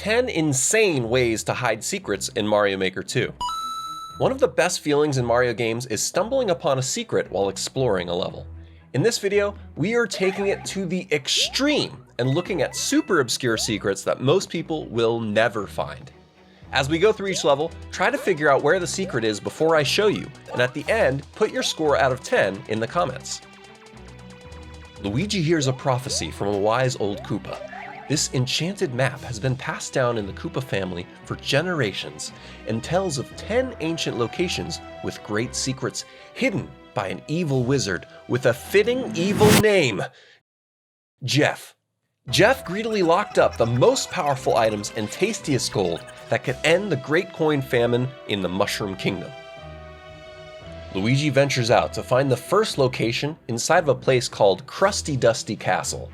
10 insane ways to hide secrets in Mario Maker 2. One of the best feelings in Mario games is stumbling upon a secret while exploring a level. In this video, we are taking it to the extreme and looking at super obscure secrets that most people will never find. As we go through each level, try to figure out where the secret is before I show you, and at the end, put your score out of 10 in the comments. Luigi hears a prophecy from a wise old Koopa. This enchanted map has been passed down in the Koopa family for generations and tells of 10 ancient locations with great secrets hidden by an evil wizard with a fitting evil name, Jeff. Jeff greedily locked up the most powerful items and tastiest gold that could end the Great Coin Famine in the Mushroom Kingdom. Luigi ventures out to find the first location inside of a place called Crusty Dusty Castle.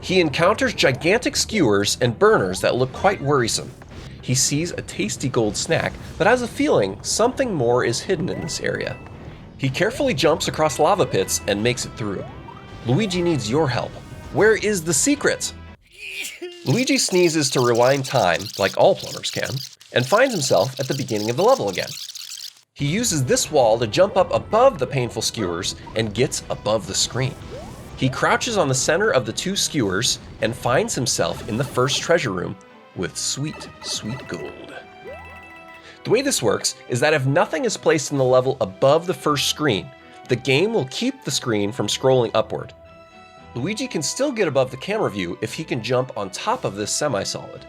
He encounters gigantic skewers and burners that look quite worrisome. He sees a tasty gold snack, but has a feeling something more is hidden in this area. He carefully jumps across lava pits and makes it through. Luigi needs your help. Where is the secret? Luigi sneezes to rewind time, like all plumbers can, and finds himself at the beginning of the level again. He uses this wall to jump up above the painful skewers and gets above the screen. He crouches on the center of the two skewers and finds himself in the first treasure room with sweet, sweet gold. The way this works is that if nothing is placed in the level above the first screen, the game will keep the screen from scrolling upward. Luigi can still get above the camera view if he can jump on top of this semi-solid.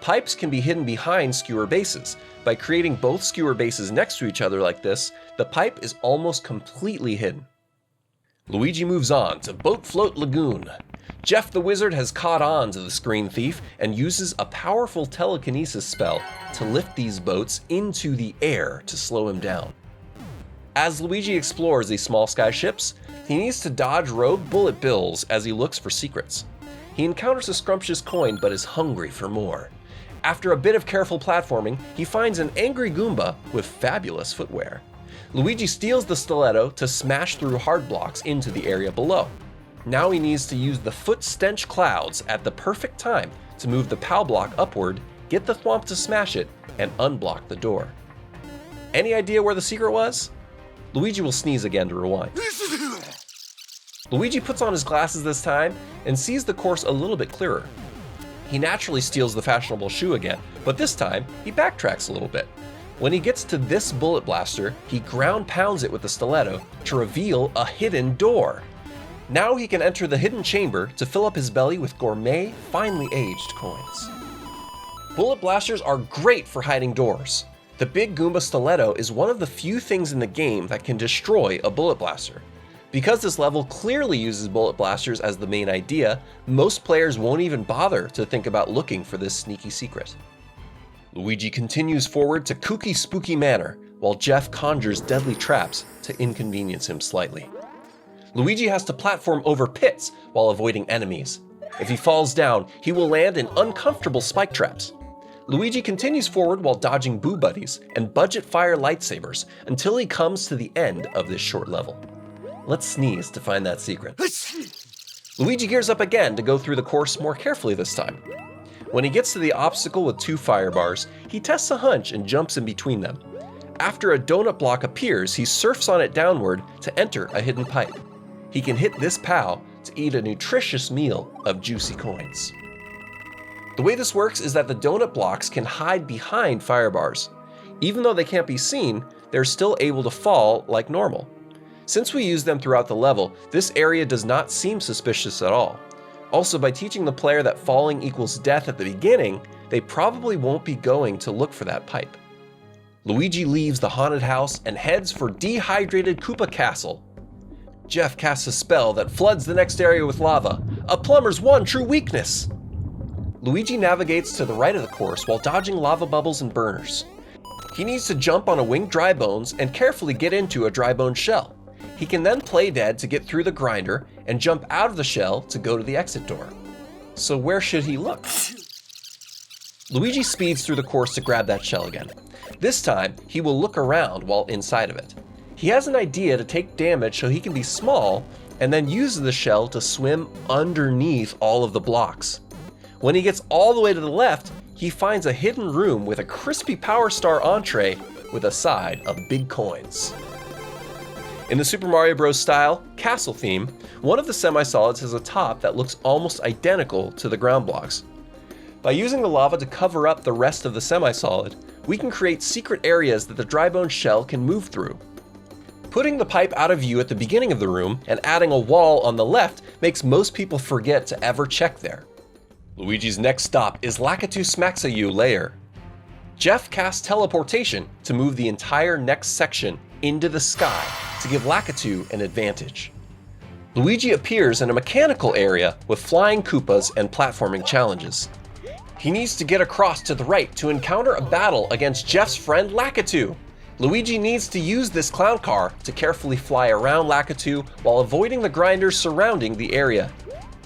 Pipes can be hidden behind skewer bases. By creating both skewer bases next to each other like this, the pipe is almost completely hidden. Luigi moves on to Boat Float Lagoon. Jeff the Wizard has caught on to the screen thief and uses a powerful telekinesis spell to lift these boats into the air to slow him down. As Luigi explores these small sky ships, he needs to dodge rogue bullet bills as he looks for secrets. He encounters a scrumptious coin but is hungry for more. After a bit of careful platforming, he finds an angry Goomba with fabulous footwear. Luigi steals the stiletto to smash through hard blocks into the area below. Now he needs to use the foot stench clouds at the perfect time to move the POW block upward, get the thwomp to smash it, and unblock the door. Any idea where the secret was? Luigi will sneeze again to rewind. Luigi puts on his glasses this time and sees the course a little bit clearer. He naturally steals the fashionable shoe again, but this time he backtracks a little bit. When he gets to this bullet blaster, he ground pounds it with the stiletto to reveal a hidden door. Now he can enter the hidden chamber to fill up his belly with gourmet, finely aged coins. Bullet blasters are great for hiding doors. The Big Goomba stiletto is one of the few things in the game that can destroy a bullet blaster. Because this level clearly uses bullet blasters as the main idea, most players won't even bother to think about looking for this sneaky secret. Luigi continues forward to Kooky Spooky Manor, while Jeff conjures deadly traps to inconvenience him slightly. Luigi has to platform over pits while avoiding enemies. If he falls down, he will land in uncomfortable spike traps. Luigi continues forward while dodging Boo Buddies and budget fire lightsabers until he comes to the end of this short level. Let's sneeze to find that secret. Luigi gears up again to go through the course more carefully this time. When he gets to the obstacle with 2 fire bars, he tests a hunch and jumps in between them. After a donut block appears, he surfs on it downward to enter a hidden pipe. He can hit this POW to eat a nutritious meal of juicy coins. The way this works is that the donut blocks can hide behind fire bars. Even though they can't be seen, they're still able to fall like normal. Since we use them throughout the level, this area does not seem suspicious at all. Also, by teaching the player that falling equals death at the beginning, they probably won't be going to look for that pipe. Luigi leaves the haunted house and heads for Dehydrated Koopa Castle. Jeff casts a spell that floods the next area with lava, a plumber's one true weakness. Luigi navigates to the right of the course while dodging lava bubbles and burners. He needs to jump on a winged dry bones and carefully get into a dry bone shell. He can then play dead to get through the grinder and jump out of the shell to go to the exit door. So where should he look? Luigi speeds through the course to grab that shell again. This time, he will look around while inside of it. He has an idea to take damage so he can be small, and then uses the shell to swim underneath all of the blocks. When he gets all the way to the left, he finds a hidden room with a crispy Power Star entree with a side of big coins. In the Super Mario Bros. Style castle theme, one of the semi-solids has a top that looks almost identical to the ground blocks. By using the lava to cover up the rest of the semi-solid, we can create secret areas that the dry bone shell can move through. Putting the pipe out of view at the beginning of the room and adding a wall on the left makes most people forget to ever check there. Luigi's next stop is Lakitu Smaxayu lair. Jeff casts teleportation to move the entire next section into the sky to give Lakitu an advantage. Luigi appears in a mechanical area with flying Koopas and platforming challenges. He needs to get across to the right to encounter a battle against Jeff's friend Lakitu. Luigi needs to use this clown car to carefully fly around Lakitu while avoiding the grinders surrounding the area.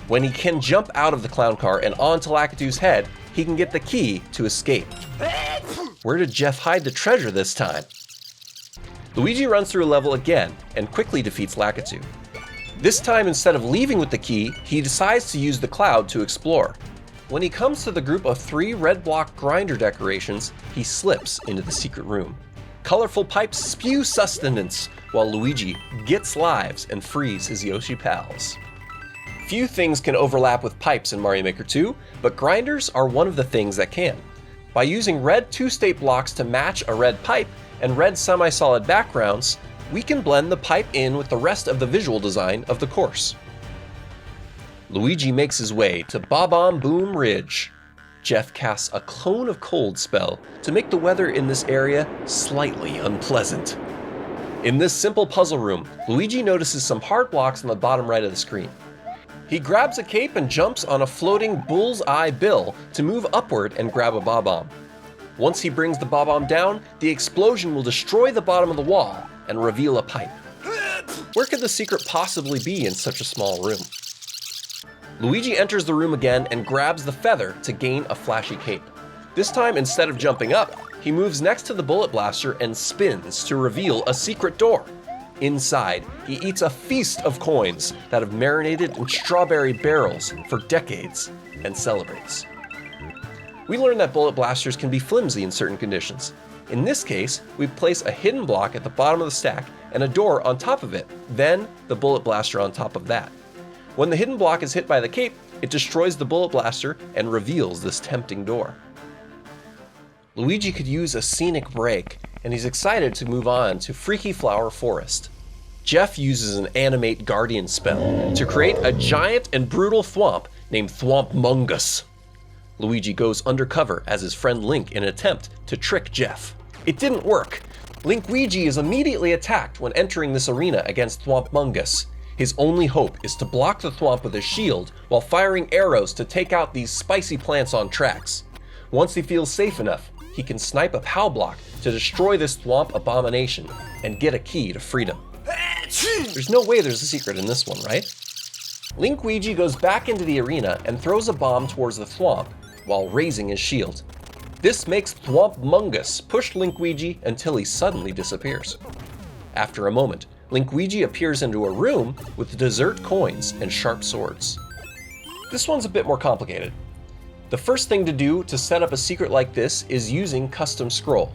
When he can jump out of the clown car and onto Lakitu's head, he can get the key to escape. Where did Jeff hide the treasure this time? Luigi runs through a level again and quickly defeats Lakitu. This time, instead of leaving with the key, he decides to use the cloud to explore. When he comes to the group of 3 red block grinder decorations, he slips into the secret room. Colorful pipes spew sustenance, while Luigi gets lives and frees his Yoshi pals. Few things can overlap with pipes in Mario Maker 2, but grinders are one of the things that can. By using red 2-state blocks to match a red pipe and red semi-solid backgrounds, we can blend the pipe in with the rest of the visual design of the course. Luigi makes his way to Bob-omb Boom Ridge. Jeff casts a Cone of Cold spell to make the weather in this area slightly unpleasant. In this simple puzzle room, Luigi notices some hard blocks on the bottom right of the screen. He grabs a cape and jumps on a floating bull's-eye bill to move upward and grab a bob-omb. Once he brings the bob-omb down, the explosion will destroy the bottom of the wall and reveal a pipe. Where could the secret possibly be in such a small room? Luigi enters the room again and grabs the feather to gain a flashy cape. This time, instead of jumping up, he moves next to the bullet blaster and spins to reveal a secret door. Inside, he eats a feast of coins that have marinated in strawberry barrels for decades and celebrates. We learn that bullet blasters can be flimsy in certain conditions. In this case, we place a hidden block at the bottom of the stack and a door on top of it, then the bullet blaster on top of that. When the hidden block is hit by the cape, it destroys the bullet blaster and reveals this tempting door. Luigi could use a scenic break, and he's excited to move on to Freaky Flower Forest. Jeff uses an Animate Guardian spell to create a giant and brutal thwomp named Thwompmungus. Luigi goes undercover as his friend Link in an attempt to trick Jeff. It didn't work. Linkweegi is immediately attacked when entering this arena against Thwompmungus. His only hope is to block the thwomp with his shield while firing arrows to take out these spicy plants on tracks. Once he feels safe enough, he can snipe a POW block to destroy this thwomp abomination and get a key to freedom. There's no way there's a secret in this one, right? Linkweegi goes back into the arena and throws a bomb towards the thwomp while raising his shield. This makes Thwompmungus push Linkweegi until he suddenly disappears. After a moment, Linkweegi appears into a room with dessert coins and sharp swords. This one's a bit more complicated. The first thing to do to set up a secret like this is using Custom Scroll.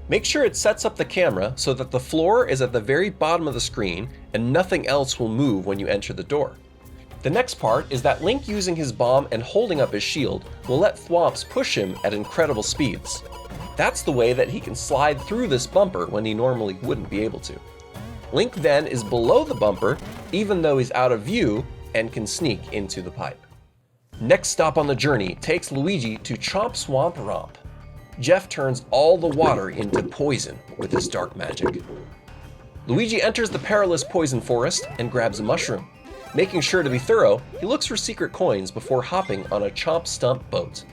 Make sure it sets up the camera so that the floor is at the very bottom of the screen and nothing else will move when you enter the door. The next part is that Link using his bomb and holding up his shield will let thwomps push him at incredible speeds. That's the way that he can slide through this bumper when he normally wouldn't be able to. Link then is below the bumper, even though he's out of view, and can sneak into the pipe. Next stop on the journey takes Luigi to Chomp Swamp Romp. Jeff turns all the water into poison with his dark magic. Luigi enters the perilous poison forest and grabs a mushroom. Making sure to be thorough, he looks for secret coins before hopping on a Chomp Stump boat.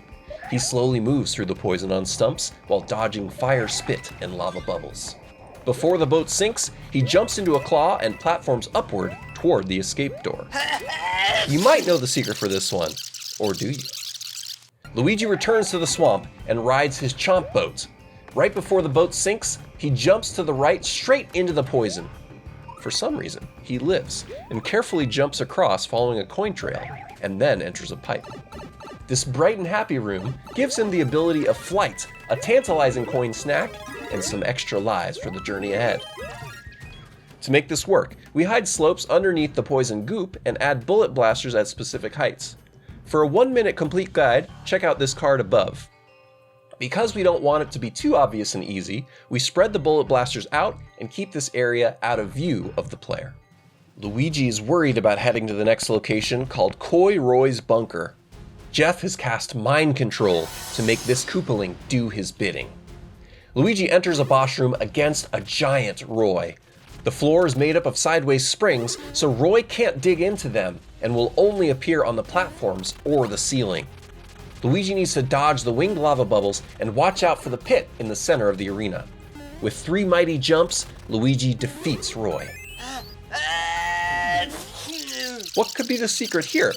He slowly moves through the poison on stumps while dodging fire spit and lava bubbles. Before the boat sinks, he jumps into a claw and platforms upward toward the escape door. You might know the secret for this one, or do you? Luigi returns to the swamp and rides his Chomp boat. Right before the boat sinks, he jumps to the right straight into the poison. For some reason, he lives and carefully jumps across following a coin trail and then enters a pipe. This bright and happy room gives him the ability of flight, a tantalizing coin snack, and some extra lives for the journey ahead. To make this work, we hide slopes underneath the poison goop and add bullet blasters at specific heights. For a 1-minute complete guide, check out this card above. Because we don't want it to be too obvious and easy, we spread the bullet blasters out and keep this area out of view of the player. Luigi is worried about heading to the next location called Coy Roy's Bunker. Jeff has cast Mind Control to make this Koopaling do his bidding. Luigi enters a boss room against a giant Roy. The floor is made up of sideways springs, so Roy can't dig into them and will only appear on the platforms or the ceiling. Luigi needs to dodge the winged lava bubbles and watch out for the pit in the center of the arena. With 3 mighty jumps, Luigi defeats Roy. What could be the secret here?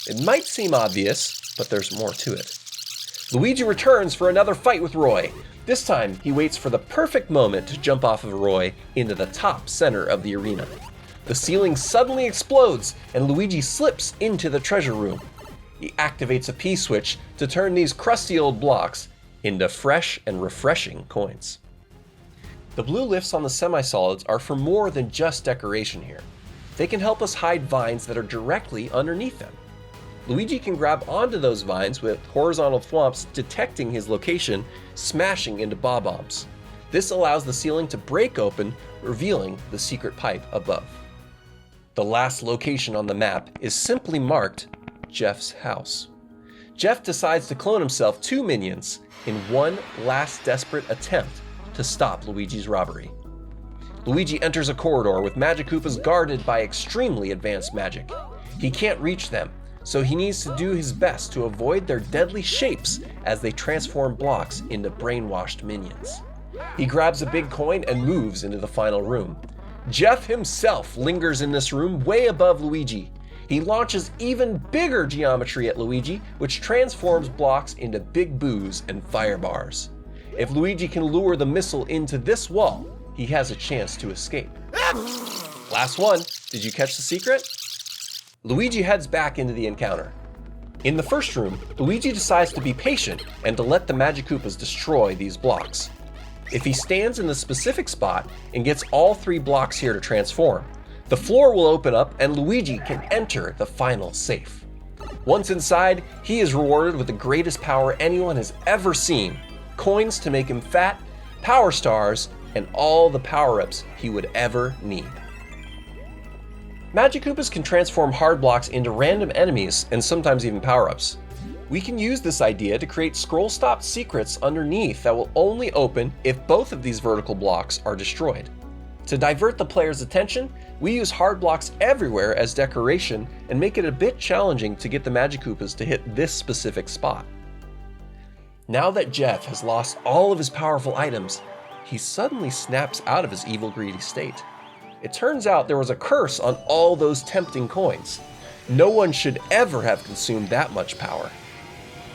It might seem obvious, but there's more to it. Luigi returns for another fight with Roy. This time, he waits for the perfect moment to jump off of Roy into the top center of the arena. The ceiling suddenly explodes, and Luigi slips into the treasure room. He activates a P-switch to turn these crusty old blocks into fresh and refreshing coins. The blue lifts on the semi-solids are for more than just decoration here. They can help us hide vines that are directly underneath them. Luigi can grab onto those vines with horizontal thwomps detecting his location, smashing into bob-ombs. This allows the ceiling to break open, revealing the secret pipe above. The last location on the map is simply marked Jeff's house. Jeff decides to clone himself 2 minions in one last desperate attempt to stop Luigi's robbery. Luigi enters a corridor with Magic Koopas guarded by extremely advanced magic. He can't reach them, so he needs to do his best to avoid their deadly shapes as they transform blocks into brainwashed minions. He grabs a big coin and moves into the final room. Jeff himself lingers in this room way above Luigi. He launches even bigger geometry at Luigi, which transforms blocks into big boos and fire bars. If Luigi can lure the missile into this wall, he has a chance to escape. Last one, did you catch the secret? Luigi heads back into the encounter. In the first room, Luigi decides to be patient and to let the Magic Koopas destroy these blocks. If he stands in the specific spot and gets all 3 blocks here to transform, the floor will open up and Luigi can enter the final safe. Once inside, he is rewarded with the greatest power anyone has ever seen: coins to make him fat, power stars, and all the power-ups he would ever need. Magic Koopas can transform hard blocks into random enemies and sometimes even power-ups. We can use this idea to create scroll-stopped secrets underneath that will only open if both of these vertical blocks are destroyed. To divert the player's attention, we use hard blocks everywhere as decoration and make it a bit challenging to get the Magic Koopas to hit this specific spot. Now that Jeff has lost all of his powerful items, he suddenly snaps out of his evil greedy state. It turns out there was a curse on all those tempting coins. No one should ever have consumed that much power.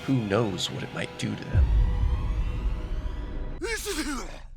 Who knows what it might do to them?